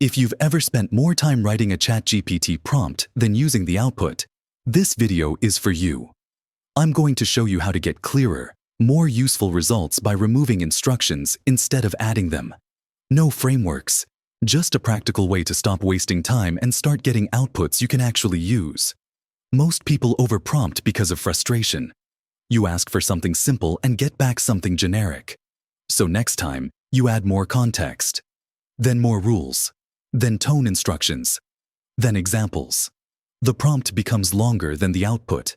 If you've ever spent more time writing a ChatGPT prompt than using the output, this video is for you. I'm going to show you how to get clearer, more useful results by removing instructions instead of adding them. No frameworks, just a practical way to stop wasting time and start getting outputs you can actually use. Most people overprompt because of frustration. You ask for something simple and get back something generic. So next time, you add more context, then more rules, then tone instructions, then examples. The prompt becomes longer than the output.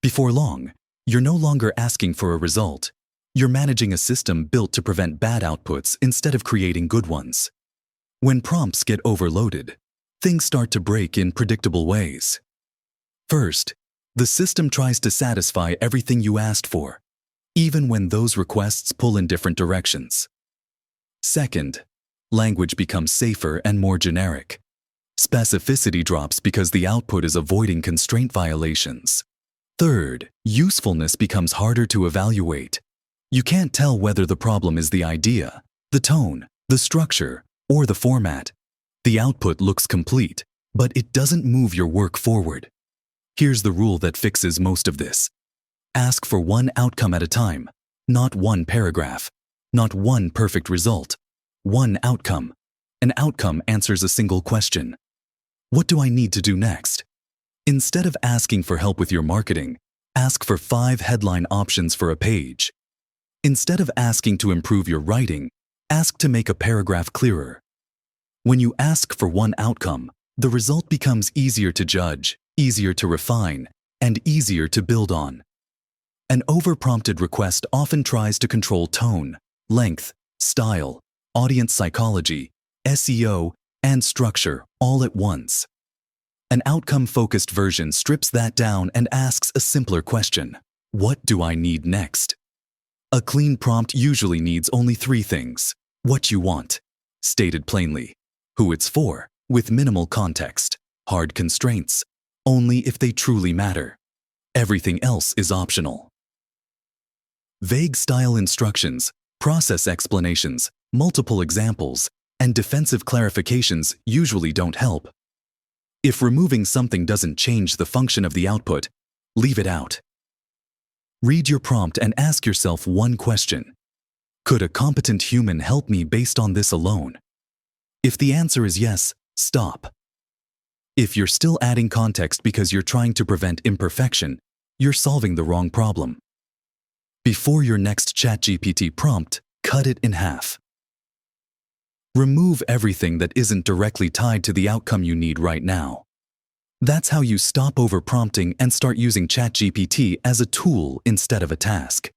Before long, you're no longer asking for a result. You're managing a system built to prevent bad outputs instead of creating good ones. When prompts get overloaded, things start to break in predictable ways. First, the system tries to satisfy everything you asked for, even when those requests pull in different directions. Second, language becomes safer and more generic. Specificity drops because the output is avoiding constraint violations. Third, usefulness becomes harder to evaluate. You can't tell whether the problem is the idea, the tone, the structure, or the format. The output looks complete, but it doesn't move your work forward. Here's the rule that fixes most of this. Ask for one outcome at a time, not one paragraph, not one perfect result. One outcome. An outcome answers a single question. What do I need to do next? Instead of asking for help with your marketing, ask for 5 headline options for a page. Instead of asking to improve your writing, ask to make a paragraph clearer. When you ask for one outcome, the result becomes easier to judge, easier to refine, and easier to build on. An overprompted request often tries to control tone, length, style, audience psychology, SEO, and structure all at once. An outcome-focused version strips that down and asks a simpler question: what do I need next? A clean prompt usually needs only 3 things: what you want, stated plainly; who it's for, with minimal context; hard constraints, only if they truly matter. Everything else is optional. Vague style instructions, process explanations, multiple examples, and defensive clarifications usually don't help. If removing something doesn't change the function of the output, leave it out. Read your prompt and ask yourself one question: could a competent human help me based on this alone? If the answer is yes, stop. If you're still adding context because you're trying to prevent imperfection, you're solving the wrong problem. Before your next ChatGPT prompt, cut it in half. Remove everything that isn't directly tied to the outcome you need right now. That's how you stop overprompting and start using ChatGPT as a tool instead of a task.